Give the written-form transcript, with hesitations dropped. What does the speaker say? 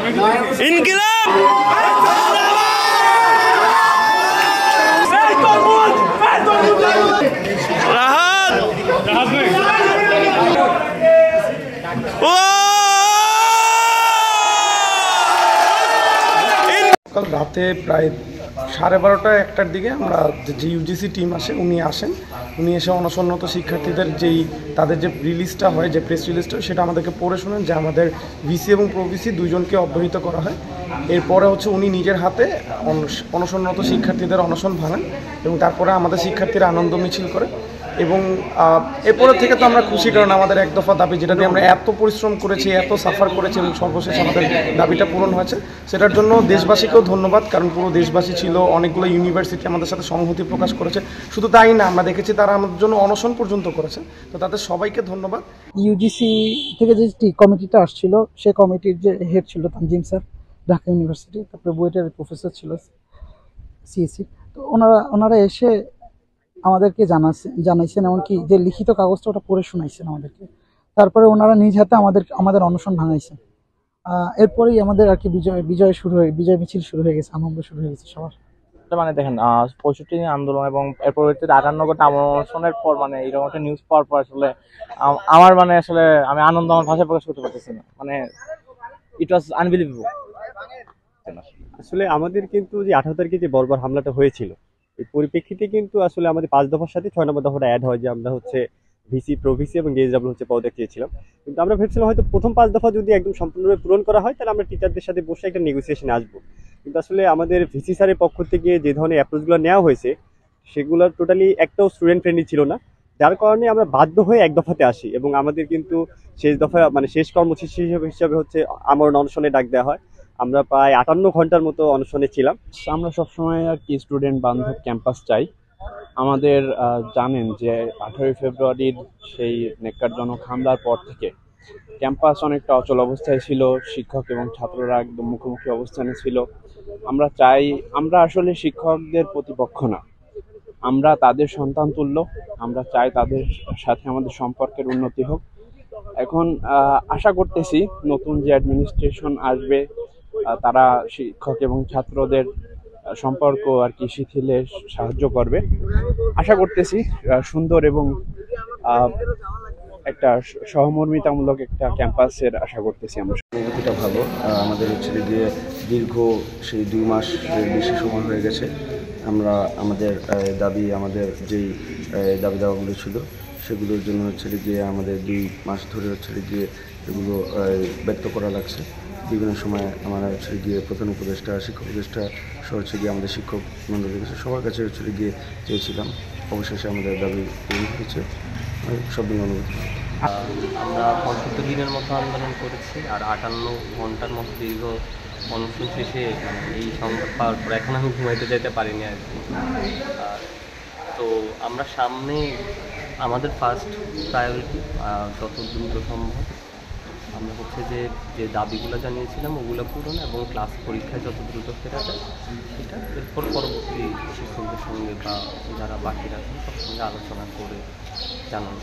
ইনকিলাব রাতে প্রায় 12:30-1টার দিকে আমরা যে ইউজিসি টিম উনি আসেন, উনি এসে অনশনরত শিক্ষার্থীদের তাদের যে রিলিজটা হয়, যে প্রেস রিলিজটা, সেটা আমাদেরকে পড়ে শোনেন যে আমাদের ভিসি এবং প্রভিসি দুইজনকে অব্যাহত করা হয়। এরপরে উনি নিজের হাতে অনশনরত শিক্ষার্থীদের অনশন ভাঙেন এবং তারপরে আমাদের শিক্ষার্থীরা আনন্দ মিছিল করে। এবং এরপরের থেকে তো আমরা খুশি, কারণ আমাদের এক দফা দাবি, যেটা দিয়ে আমরা এত পরিশ্রম করেছি, এত সাফার করেছি এবং সর্বশেষ আমাদের দাবিটা পূরণ হয়েছে। সেটার জন্য দেশবাসীকেও ধন্যবাদ, কারণ পুরো দেশবাসী ছিল, অনেকগুলো ইউনিভার্সিটি আমাদের সাথে সংহতি প্রকাশ করেছে। শুধু তাই না, আমরা দেখেছি তারা আমাদের জন্য অনশন পর্যন্ত করেছে। তো তাদের সবাইকে ধন্যবাদ। ইউজিসি থেকে যে কমিটিটা আসছিল, সেই কমিটির যে হেড ছিল তানজিম স্যার, ঢাকা ইউনিভার্সিটি, তারপরে বুয়েটের প্রফেসর ছিল সিএসি, তো ওনারা এসে আমাদেরকে জানাইছেন, এমনকি যে লিখিত কাগজটা ওটা পড়ে শোনাইছেন আমাদেরকে। তারপরে ওনারা নিজ হাতে আমাদের অনশন ভাঙাইছেন। এরপরেই আমাদের আর কি বিজয় মিছিল শুরু হয়ে গেছে, আনন্দ শুরু হয়ে গেছে সবার। মানে দেখেন 65 দিন আন্দোলন এবং এর পরবর্তীতে 58 ঘন্টা অনশনের পর মানে এরকম একটা নিউজ পাওয়ার পর আসলে আমার আসলে আমি আনন্দ আমার ভাষায় প্রকাশ করতে পারতেছি না। মানে ইট ওয়াজ আনবিলিভেবল। আসলে আমাদের কিন্তু যে 18 তারিখে যে বর্বর হামলাটা হয়েছিল, এই পরিপ্রেক্ষিতে কিন্তু আসলে আমাদের 5 দফার সাথে 6 নম্বর দফাটা অ্যাড হয়, যে আমরা ভিসি, প্রভিসি এবং জেএসডব্লিউ পদত্যাগ চেয়েছিলাম। কিন্তু আমরা ভেবেছিলাম হয়তো প্রথম 5 দফা যদি একদম সম্পূর্ণভাবে পূরণ করা হয়, তাহলে আমরা টিচারদের সাথে বসে একটা নেগোসিয়েশনে আসবো। কিন্তু আসলে আমাদের ভিসি স্যারের পক্ষ থেকে যে ধরনের অ্যাপ্রোচগুলো নেওয়া হয়েছে, সেগুলো টোটালি একটাও স্টুডেন্ট ফ্রেন্ডলি ছিল না, যার কারণে আমরা বাধ্য হয়ে এক দফাতে আসি। এবং আমাদের কিন্তু শেষ দফা মানে শেষ কর্মসূচি হিসাবে আমরণ অনশনে ডাক দেওয়া হয়। আমরা প্রায় 58 ঘন্টার মতো অনশনে ছিলাম। আমরা সবসময় আর কি স্টুডেন্ট বান্ধব ক্যাম্পাস চাই। আমাদের জানেন যে 18 ফেব্রুয়ারির সেই ন্যাক্কারজনক হামলার পর থেকে ক্যাম্পাস অনেকটা অচল অবস্থায় ছিল, শিক্ষক এবং ছাত্ররা একদম মুখোমুখি অবস্থানে ছিল। আমরা আসলে শিক্ষকদের প্রতিপক্ষ না, আমরা তাদের সন্তান তুল্য। আমরা চাই তাদের সাথে আমাদের সম্পর্কের উন্নতি হোক। এখন আশা করতেছি নতুন যে অ্যাডমিনিস্ট্রেশন আসবে, তারা শিক্ষক এবং ছাত্রদের সম্পর্ক আর কি শিথিলে সাহায্য করবে। আশা করতেছি সুন্দর এবং একটা সহমর্মিতামূলক একটা ক্যাম্পাসের আশা করতেছি আমরা। অনুভূতিটা ভালো। আমাদের গিয়ে দীর্ঘ সেই 2 মাস বেশি সময় হয়ে গেছে। আমরা আমাদের যেই দাবি দাওয়াগুলো ছিল, সেগুলোর জন্য গিয়ে আমাদের 2 মাস ধরে গিয়ে এগুলো ব্যক্ত করা লাগছে। বিভিন্ন সময় আমরা গিয়ে প্রধান উপদেষ্টা, শিক্ষক উপদেষ্টা সহ গিয়ে আমাদের শিক্ষক মন্ডলীর কাছে, সবার কাছে গিয়ে চেয়েছিলাম। অবশেষে আমাদের দাবি পূরণ হয়েছে। সব দিন অনুভূতি। আমরা 75 দিনের মতো আন্দোলন করেছি, আর 58 ঘন্টার মতো দীর্ঘ অনশন শেষে এই সংবাদ পাওয়ার পর এখন আমি ঘুমাইতে যেতে পারিনি আর কি। তো আমরা সামনে আমাদের ফার্স্ট প্রায়োরিটি যত দ্রুত সম্ভব আমরা যে দাবিগুলো জানিয়েছিলাম ওগুলো পূরণ, এবং ক্লাস পরীক্ষায় যত দ্রুত ফেরা যায় সেটা। এরপর পরবর্তী শিক্ষকদের সঙ্গে বা যারা বাকি রাখেন সব সঙ্গে আলোচনা করে জানানো।